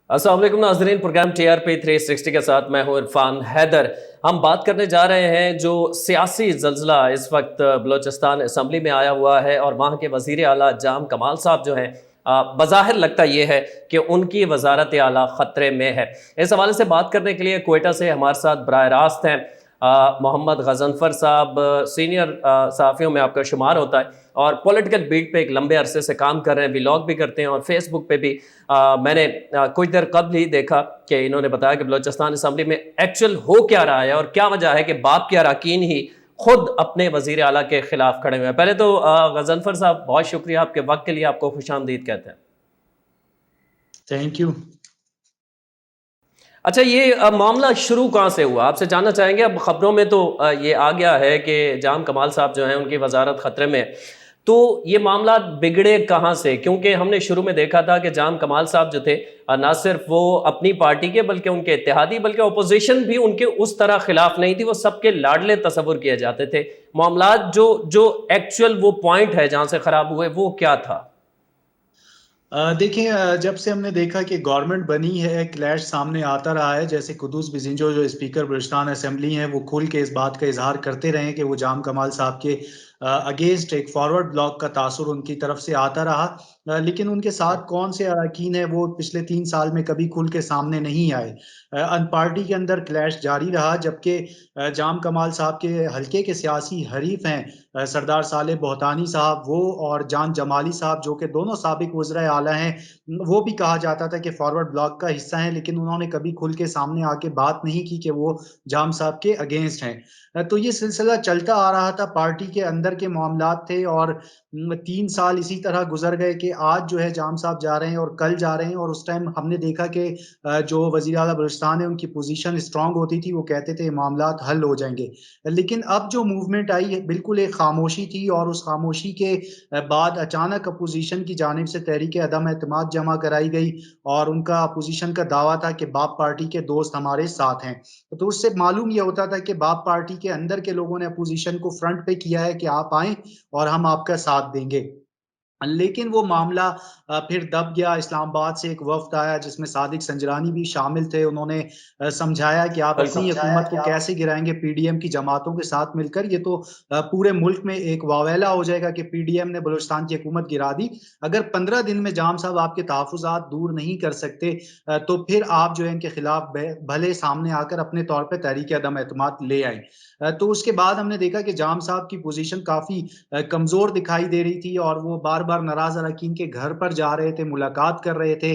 अस्सलाम वालेकुम नाज़रीन, प्रोग्राम टीआरपी 360 के साथ मैं हूं इरफान हैदर। हम बात करने जा रहे हैं जो सियासी ज़ल्ज़ला इस वक्त बलूचिस्तान असम्बली में आया हुआ है और वहाँ के वज़ीर आला जाम कमाल साहब जो हैं, बज़ाहिर लगता ये है कि उनकी वज़ारत आला ख़तरे में है। इस हवाले से बात करने के लिए कोयटा से हमारे साथ बराह रास्त हैं मोहम्मद गज़नफ़र साहब। सीनियर सहाफ़ियों में आपका शुमार होता है और पॉलिटिकल बीट पे एक लंबे अरसे से काम कर रहे हैं, व्लॉग भी करते हैं और फेसबुक पे भी मैंने कुछ देर कबल ही देखा कि इन्होंने बताया कि बलूचिस्तान असम्बली में एक्चुअल हो क्या रहा है और क्या वजह है कि बाप के अरकान ही खुद अपने वज़ीर आला के खिलाफ खड़े हुए हैं। पहले तो गज़नफ़र साहब, बहुत शुक्रिया आपके वक्त के लिए, आपको खुशामदीद कहते हैं। Thank you. अच्छा, ये मामला शुरू कहाँ से हुआ, आपसे जानना चाहेंगे। अब खबरों में तो ये आ गया है कि जाम कमाल साहब जो हैं उनकी वजारत ख़तरे में है, तो ये मामला बिगड़े कहाँ से? क्योंकि हमने शुरू में देखा था कि जाम कमाल साहब जो थे, ना सिर्फ वो अपनी पार्टी के बल्कि उनके इत्तेहादी, बल्कि अपोजिशन भी उनके उस तरह खिलाफ नहीं थी, वो सबके लाडले तस्वुर किए जाते थे। मामलात जो जो एक्चुअल वो पॉइंट है जहाँ से ख़राब हुए, वो क्या था? देखिए, जब से हमने देखा कि गवर्नमेंट बनी है, क्लैश सामने आता रहा है। जैसे कुद्दूस बिज़िंजो जो स्पीकर बलूचिस्तान असेंबली हैं, वो खुल के इस बात का इजहार करते रहे कि वो जाम कमाल साहब के अगेंस्ट एक फॉरवर्ड ब्लॉक का तासुर उनकी तरफ से आता रहा। लेकिन उनके साथ कौन से अरकान है वो पिछले 3 साल में कभी खुल के सामने नहीं आए। पार्टी के अंदर क्लैश जारी रहा, जबकि जाम कमाल साहब के हल्के के सियासी हरीफ हैं सरदार साले बोहतानी साहब, वो और जान जमाली साहब, जो कि दोनों साबिक वज़ीर आला हैं। वो भी कहा जाता था कि फॉरवर्ड ब्लॉक का हिस्सा हैं, लेकिन उन्होंने कभी खुल के सामने आके बात नहीं की कि वो जाम साहब के अगेंस्ट हैं। तो ये सिलसिला चलता आ रहा था, पार्टी के अंदर के मामलात थे और 3 साल इसी तरह गुज़र गए कि आज जो है जाम साहब जा रहे हैं और कल जा रहे हैं, और उस टाइम हमने देखा कि जो वज़ीर आला बलूचिस्तान है, उनकी पोज़ीशन स्ट्रॉन्ग होती थी, वो कहते थे मामलात हल हो जाएँगे। लेकिन अब जो मूवमेंट आई है, बिल्कुल एक खामोशी थी, और उस खामोशी के बाद अचानक अपोज़िशन की जानिब से तहरीक अदम एतमाद जमा कराई गई, और उनका अपोज़िशन का दावा था कि बाप पार्टी के दोस्त हमारे साथ हैं। तो उससे मालूम ये होता था कि बाप पार्टी के अंदर के लोगों ने अपोज़िशन को फ्रंट पे किया है कि आप आएँ और हम आपका साथ देंगे। लेकिन वो मामला फिर दब गया। इस्लामाबाद से एक वफ़्द आया जिसमें सादिक संजरानी भी शामिल थे। उन्होंने समझाया कि आप बिल्कुल। अपनी हुकूमत को कैसे गिराएँगे पीडीएम की जमातों के साथ मिलकर। ये तो पूरे मुल्क में एक वावेला हो जाएगा कि पीडीएम ने बलूचिस्तान की हुकूमत गिरा दी। अगर 15 दिन में जाम साहब आपके तहफ़्फ़ुज़ात दूर नहीं कर सकते, तो फिर आप जो है इनके खिलाफ भले सामने आकर अपने तौर पे तहरीक अदम एतमाद ले आएँ। तो उसके बाद हमने देखा कि जाम साहब की पोज़ीशन काफ़ी कमज़ोर दिखाई दे रही थी, और वो बार-बार नाराज़ अरकान के घर पर जा रहे थे, मुलाकात कर रहे थे।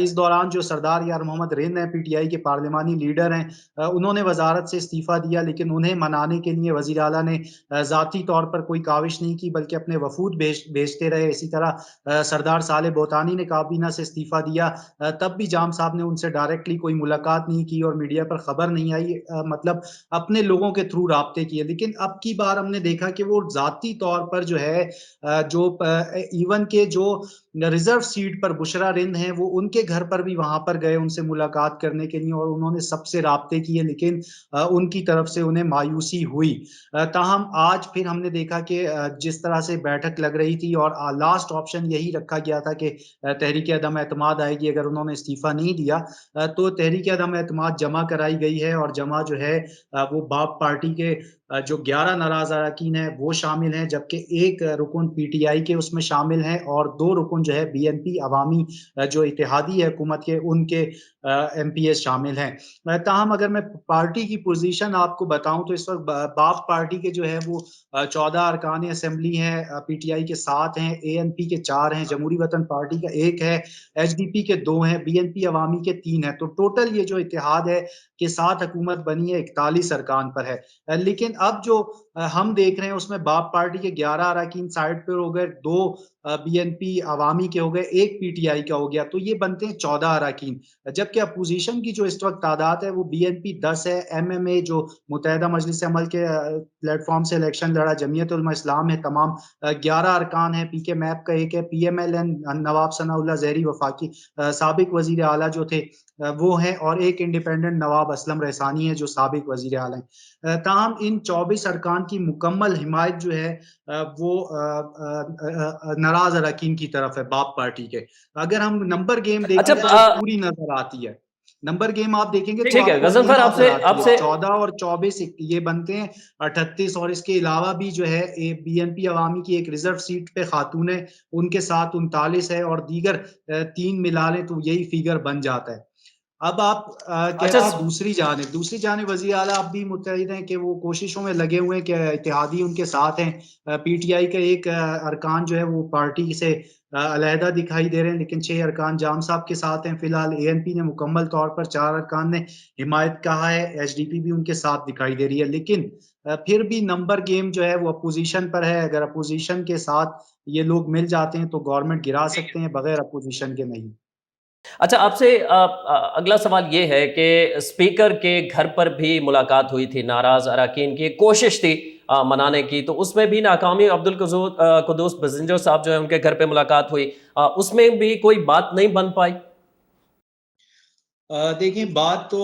इस दौरान जो सरदार यार मोहम्मद रिंद हैं, पीटीआई के पार्लिमानी लीडर हैं, उन्होंने वज़ारत से इस्तीफ़ा दिया, लेकिन उन्हें मनाने के लिए वज़ीर आला ने ज़ाती तौर पर कोई काविश नहीं की, बल्कि अपने वफ़ूद भेजते रहे। इसी तरह सरदार साले बोतानी ने काबीना से इस्तीफ़ा दिया, तब भी जाम साहब ने उनसे डायरेक्टली कोई मुलाकात नहीं की और मीडिया पर खबर नहीं आई। मतलब अपने लोगों के थ्रू राब्ते किए। लेकिन अब की बार हमने देखा कि वो ज़ाती तौर पर जो है इवन के जो रिज़र्व सीट पर बुशरा रिंद हैं, वो उनके घर पर भी वहाँ पर गए उनसे मुलाकात करने के लिए, और उन्होंने सबसे राब्ते किए, लेकिन उनकी तरफ से उन्हें मायूसी हुई। ताहम आज फिर हमने देखा कि जिस तरह से बैठक लग रही थी, और लास्ट ऑप्शन यही रखा गया था कि तहरीक अदम एतमाद आएगी अगर उन्होंने इस्तीफ़ा नहीं दिया। तो तहरीक अदम एतमाद जमा कराई गई है, और जमा जो है वो बाप पार्टी के जो 11 नाराज़ अरकान हैं वो शामिल हैं, जबकि 1 रुकन पीटीआई के उसमें शामिल हैं, और 2 रुकन जो है बीएनपी अवामी जो इत्तेहादी है हुकूमत के, उनके एमपीएस शामिल हैं। ताहम अगर मैं पार्टी की पोज़ीशन आपको बताऊँ, तो इस वक़्त बाप पार्टी के जो है वो 14 अरकान असेंबली हैं, पीटीआई के 7 हैं, एएनपी के 4 हैं, जमहूरी वतन पार्टी का 1 है, एचडीपी के 2 हैं, बीएनपी अवामी के 3 हैं। तो टोटल ये जो इत्तेहाद है के साथ हुकूमत बनी है, 41 अरकान पर है। लेकिन अब जो हम देख रहे हैं उसमें बाप पार्टी के 11 अरकान साइड पे हो गए, 2 बीएनपी अवामी के हो गए, 1 पीटीआई का हो गया, तो ये बनते हैं 14 अरकान। जबकि अपोज़िशन की जो इस वक़्त तादाद है वो बीएनपी 10 है, एमएमए जो मुत्तहिदा मजलिस अमल के प्लेटफ़ॉर्म से इलेक्शन लड़ा, जमीयत उलमा इस्लाम है, तमाम 11 अरकान हैं, पीके मैप का 1 है, पीएमएलएन नवाब सनाउल्लाह ज़हरी वफ़ाकी साबिक वज़ीर आला जो थे वो हैं, और 1 इंडिपेंडेंट नवाब असलम रहसानी है जो साबिक वज़ीर आला हैं। ताहम इन 24 अरकान की मुकम्मल हिमायत जो है वो नाराज अरकान की तरफ है बाप पार्टी के। अगर हम नंबर गेम अच्छा देखेंगे तो पूरी नजर आती है। नंबर गेम आप देखेंगे तो ठीक है आपको पूरी गजनफर, नजर आपसे आती है। आपसे 14 और 24 ये बनते हैं 38, और इसके अलावा भी जो है बीएनपी अवामी की एक रिजर्व सीट पे खातून है, उनके साथ 39 है, और दीगर 3 मिला लें तो यही फिगर बन जाता है। अब आप कह अच्छा रहे हैं दूसरी जानिब वज़ीर आला अब भी मुत्तहिद हैं कि वो कोशिशों में लगे हुए हैं कि इत्तेहादी उनके साथ हैं। पीटीआई का एक अरकान जो है वो पार्टी से अलहदा दिखाई दे रहे हैं, लेकिन 6 अरकान जाम साहब के साथ हैं। फिलहाल एएनपी ने मुकम्मल तौर पर 4 अरकान ने हिमायत कहा है, एचडीपी भी उनके साथ दिखाई दे रही है। लेकिन फिर भी नंबर गेम जो है वो अपोज़िशन पर है। अगर अपोज़िशन के साथ ये लोग मिल जाते हैं तो गवर्नमेंट गिरा सकते हैं, बगैर अपोज़िशन के नहीं। अच्छा, आपसे अगला सवाल ये है कि स्पीकर के घर पर भी मुलाकात हुई थी, नाराज अरकान की एक कोशिश थी मनाने की, तो उसमें भी नाकामी। अब्दुल कुद्दूस बजिंजो साहब जो है उनके घर पे मुलाकात हुई, उसमें भी कोई बात नहीं बन पाई। देखिए, बात तो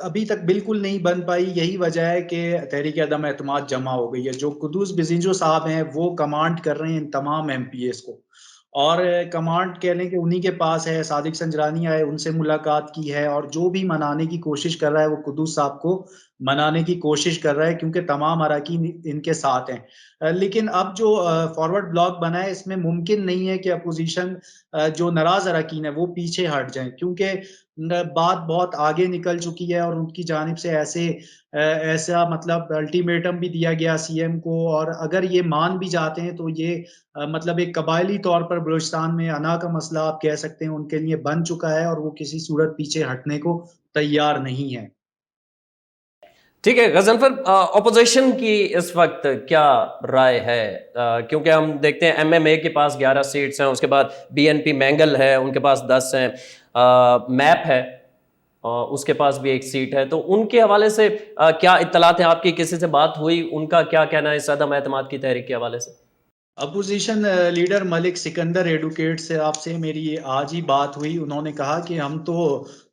अभी तक बिल्कुल नहीं बन पाई। यही वजह है कि तहरीक अदम एतमाद जमा हो गई है। जो कुद्दूस बिजिंजो साहब हैं वो कमांड कर रहे हैं इन तमाम एमपीएस को, और कमांड कह लें कि उन्हीं के पास है। सादिक संजरानी आए, उनसे मुलाकात की है, और जो भी मनाने की कोशिश कर रहा है वो कुद्दूस साहब को मनाने की कोशिश कर रहा है, क्योंकि तमाम अरकान इनके साथ हैं। लेकिन अब जो फॉरवर्ड ब्लॉक बना है, इसमें मुमकिन नहीं है कि अपोजिशन जो नाराज अरकान है वो पीछे हट जाएं, क्योंकि बात बहुत आगे निकल चुकी है, और उनकी जानिब से ऐसा मतलब अल्टीमेटम भी दिया गया सीएम को। और अगर ये मान भी जाते हैं तो ये मतलब एक कबायली तौर पर बलूचिस्तान में अना का मसला आप कह सकते हैं उनके लिए बन चुका है, और वो किसी सूरत पीछे हटने को तैयार नहीं है। ठीक है गजनफर, ऑपोजिशन की इस वक्त क्या राय है? क्योंकि हम देखते हैं एमएमए के पास 11 सीट्स हैं, उसके बाद बीएनपी मैंगल है, उनके पास 10 हैं, मैप है, उसके पास भी एक सीट है। तो उनके हवाले से क्या इत्तलात है आपकी? किसी से बात हुई? उनका क्या कहना है इस अदम एतमाद की तहरीक के हवाले से? Opposition leader Malik Sikandar advocate से आपसे मेरी आज ही बात हुई। उन्होंने कहा कि हम तो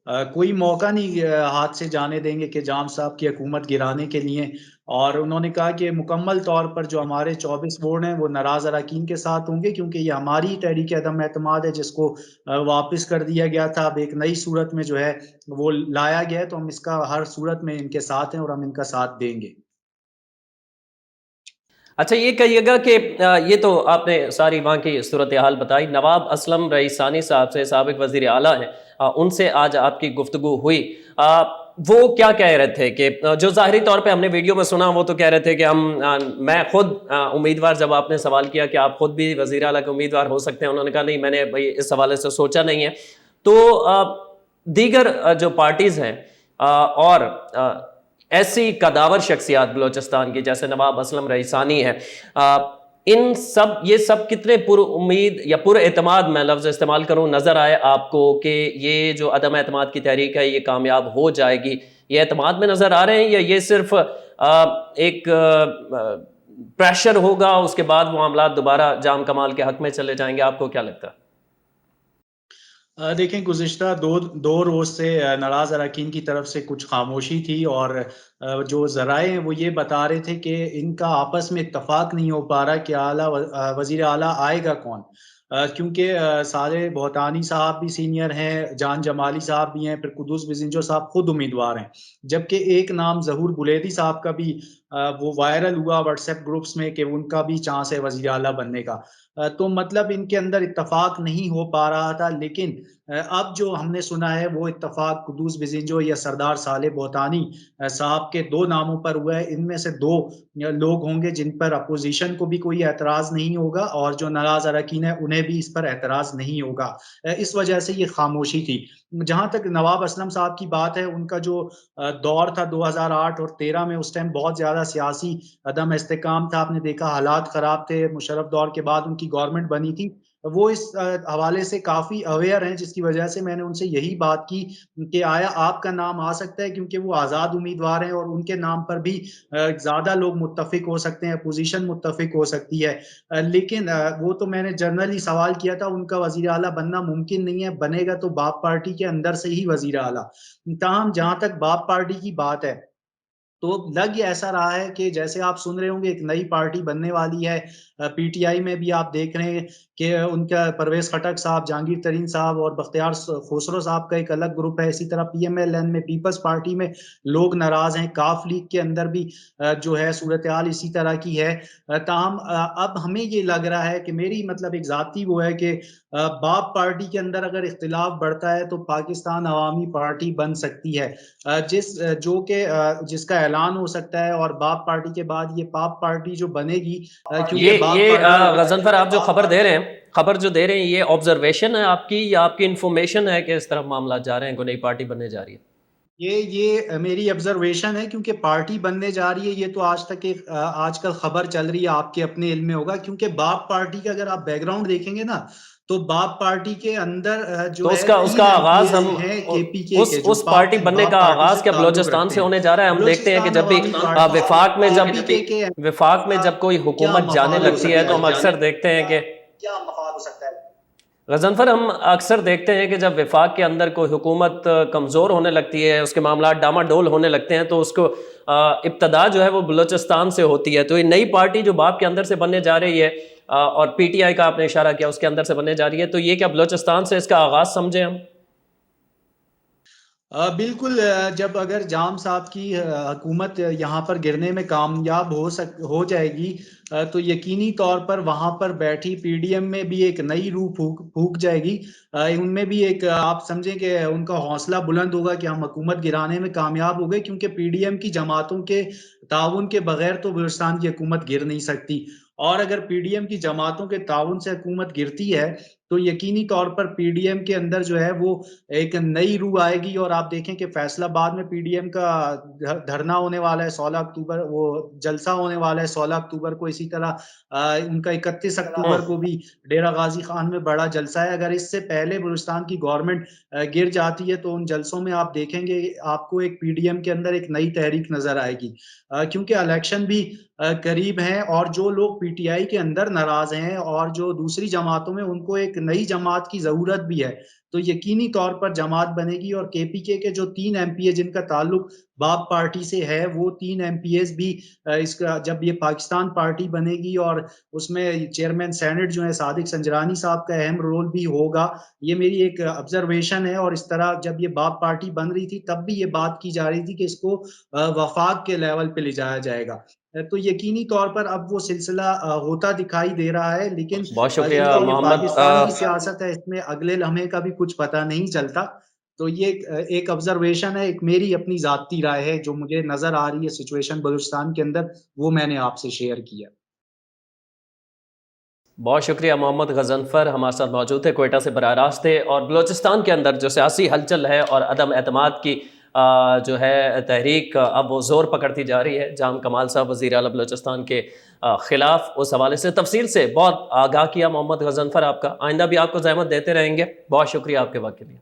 कोई मौका नहीं हाथ से जाने देंगे कि जाम साहब की हुकूमत गिराने के लिए। और उन्होंने कहा कि मुकम्मल तौर पर जो हमारे 24 वोट हैं वो नाराज अरकान के साथ होंगे, क्योंकि ये हमारी तहरीक अदम एतमाद है जिसको वापस कर दिया गया था। अब एक नई सूरत में जो है वो लाया गया है, तो हम इसका हर सूरत में इनके साथ हैं और हम इनका साथ देंगे। अच्छा, ये कहिएगा कि ये तो आपने सारी वहाँ की सूरत हाल बताई। नवाब असलम रईसानी साहब से, साबिक वजीर आला हैं, उनसे आज आपकी गुफ्तगू हुई। वो क्या कह रहे थे कि जो ज़ाहिरी तौर पे हमने वीडियो में सुना, वो तो कह रहे थे कि मैं खुद उम्मीदवार, जब आपने सवाल किया कि आप खुद भी वजीर आला के उम्मीदवार हो सकते हैं, उन्होंने कहा नहीं, मैंने भाई इस हवाले से सोचा नहीं है। तो दीगर जो पार्टीज़ हैं और ऐसी कदावर शख्सियात बलोचिस्तान की, जैसे नवाब असलम रईसानी है, ये सब कितने पुर उम्मीद या पुर एतमाद, मैं लफ्ज़ इस्तेमाल करूँ, नज़र आए आपको कि ये जो अदम एतमाद की तहरीक है ये कामयाब हो जाएगी? ये एतमाद में नज़र आ रहे हैं, या ये सिर्फ एक प्रेशर होगा, उसके बाद वो मामला दोबारा जाम कमाल के हक में चले जाएंगे? आपको क्या लगता है? देखें, गुज़िश्ता दो रोज़ से नाराज़ अरकान की तरफ से कुछ खामोशी थी, और जो ज़राए हैं वो ये बता रहे थे कि इनका आपस में इत्तफ़ाक नहीं हो पा रहा कि वज़ीर आला आएगा कौन। क्योंकि साले बहतानी साहब भी सीनियर हैं, जान जमाली साहब भी हैं, फिर कुद्दूस बिज़िंजो साहब खुद उम्मीदवार हैं। जबकि एक नाम ज़हूर बुलेदी साहब का भी वो वायरल हुआ व्हाट्सएप ग्रुप्स में कि उनका भी चांस है वज़ीर आला बनने का। तो मतलब इनके अंदर इत्तफ़ाक नहीं हो पा रहा था। लेकिन अब जो हमने सुना है वो इत्तफ़ाक कुद्दूस बिज़िंजो या सरदार साले बहतानी साहब के 2 नामों पर हुआ है। इनमें से 2 लोग होंगे जिन पर अपोज़िशन को भी कोई एतराज़ नहीं होगा, और जो नाराज़ अरकान है उन्हें भी इस पर एतराज़ नहीं होगा। इस वजह से ये खामोशी थी। जहाँ तक नवाब असलम साहब की बात है, उनका जो दौर था 2008 और 13 में, उस टाइम बहुत ज़्यादा सियासी अदम इस्तेकाम था। आपने देखा हालात ख़राब थे, मुशर्रफ दौर के बाद उनकी गवर्नमेंट बनी थी। वो इस हवाले से काफ़ी अवेयर हैं, जिसकी वजह से मैंने उनसे यही बात की कि आया आपका नाम आ सकता है, क्योंकि वो आज़ाद उम्मीदवार हैं और उनके नाम पर भी ज़्यादा लोग मुत्तफ़िक हो सकते हैं, अपोज़िशन मुत्तफ़िक हो सकती है। लेकिन वो तो मैंने जनरली सवाल किया था, उनका वज़ीर आला बनना मुमकिन नहीं है, बनेगा तो बाप पार्टी के अंदर से ही वज़ीर आला। ताहम जहाँ तक बाप पार्टी की बात है, तो लग ये ऐसा रहा है कि जैसे आप सुन रहे होंगे एक नई पार्टी बनने वाली है। पीटीआई में भी आप देख रहे हैं कि उनका परवेज खटक साहब, जहांगीर तरीन साहब और बख्तियार खोसरो साहब का एक अलग ग्रुप है। इसी तरह पीएमएलएन में, पीपल्स पार्टी में लोग नाराज हैं। काफ लीग के अंदर भी जो है सूरत हाल इसी तरह की है। ताहम अब हमें ये लग रहा है कि मेरी मतलब एक जाती वो है कि बाप पार्टी के अंदर अगर इख्तिलाफ बढ़ता है तो पाकिस्तान अवामी पार्टी बन सकती है, जिसका ऐलान हो सकता है। और बाप पार्टी के बाद ये पाप पार्टी जो बनेगी, क्योंकि बाप पार्टी गजनफर, आप जो खबर दे रहे हैं, खबर जो दे रहे हैं, ये ऑब्जर्वेशन है आपकी या आपकी इन्फॉर्मेशन है कि इस तरफ मामला जा रहे हैं, कोई नई पार्टी बनने जा रही है? ये मेरी ऑब्जर्वेशन है, क्योंकि पार्टी बनने जा रही है। ये तो आज तक एक आजकल खबर चल रही है, आपके अपने इल्म में होगा। क्योंकि बाप पार्टी का अगर आप बैकग्राउंड देखेंगे ना, तो बाप पार्टी के अंदर जो तो है उसका 3 उसका आगाज एमपीए हम हैं केपीके के, जो उस पार्टी बनने बाप का पार्टी आगाज से क्या ताल्लुक बलोचिस्तान रखते से हैं। होने जा रहा है? हम देखते हैं कि बलूचिस्तान जब भी अवामी पार्टी विफाक में जब केपीके के विफाक में जब कोई क्या हुकूमत जाने मफाद हो लगती है सकता तो हम है? अक्सर देखते हैं कि क्या मफाद हो सकता है? गजनफर, हम अक्सर देखते हैं कि जब विफाक के अंदर कोई हुकूमत कमज़ोर होने लगती है, उसके मामला डामाडोल होने लगते हैं, तो उसको इब्तदा जो है वो बलूचिस्तान से होती है। तो ये नई पार्टी जो बाप के अंदर से बनने जा रही है, और पीटीआई का आपने इशारा किया उसके अंदर से बनने जा रही है, तो ये क्या बलूचिस्तान से इसका आगाज़ समझें हम? बिल्कुल। जब अगर जाम साहब की हुकूमत यहाँ पर गिरने में कामयाब हो जाएगी, तो यकीनी तौर पर वहाँ पर बैठी पीडीएम में भी एक नई रूह फूक जाएगी। उनमें भी एक आप समझें कि उनका हौसला बुलंद होगा कि हम हुकूमत गिराने में कामयाब हो गए, क्योंकि पीडीएम की जमातों के ताउन के बगैर तो बलूचिस्तान की हुकूमत गिर नहीं सकती। और अगर पीडीएम की जमातों के ताउन से हुकूमत गिरती है, तो यकीनी तौर पर पीडीएम के अंदर जो है वो एक नई रूह आएगी। और आप देखें कि फैसलाबाद में पीडीएम का धरना होने वाला है 16 अक्टूबर, वो जलसा होने वाला है 16 अक्टूबर को। इसी तरह उनका 31 अक्टूबर को भी डेरा गाजी खान में बड़ा जलसा है। अगर इससे पहले बलूचिस्तान की गवर्नमेंट गिर जाती है, तो उन जलसों में आप देखेंगे आपको एक पीडीएम के अंदर एक नई तहरीक नजर आएगी, क्योंकि इलेक्शन भी करीब हैं। और जो लोग पीटीआई के अंदर नाराज हैं और जो दूसरी जमातों में, उनको एक नई जमात की जरूरत भी है। तो यकीनी तौर पर जमात बनेगी। और केपीके के जो 3 एमपीए जिनका ताल्लुक बाप पार्टी से है, वो 3 एमपीए भी इसका जब ये पाकिस्तान पार्टी बनेगी और उसमें चेयरमैन सेनेट जो है सादिक संजरानी साहब का अहम रोल भी होगा। ये मेरी एक ऑब्जर्वेशन है। और इस तरह जब ये बाप पार्टी बन रही थी, तब भी ये बात की जा रही थी कि इसको वफाक के लेवल पे ले जाया जाएगा। तो यकीनी तौर पर अब वो सिलसिला होता दिखाई दे रहा है। लेकिन बहुत शुक्रिया चूंकि ये मोहम्मद। पाकिस्तान की सियासत है, इसमें अगले लम्हे का भी कुछ पता नहीं चलता। तो ये एक ऑब्जर्वेशन है, एक मेरी अपनी जाती राय है, जो मुझे नजर आ रही है सिचुएशन बलूचिस्तान के अंदर, वो मैंने आपसे शेयर किया। बहुत शुक्रिया मोहम्मद गजनफर, हमारे साथ मौजूद थे, कोयटा से बराह रास्त थे। और बलूचिस्तान के अंदर जो सियासी हलचल है और अदम एतमाद की जो है तहरीक, अब वो ज़ोर पकड़ती जा रही है। जाम कमाल साहब वज़ीर आला बलूचिस्तान के ख़िलाफ़, उस हवाले से तफसील से बहुत आगाह किया मोहम्मद गजनफर आपका। आइंदा भी आपको ज़हमत देते रहेंगे। बहुत शुक्रिया आपके वक्त के लिए।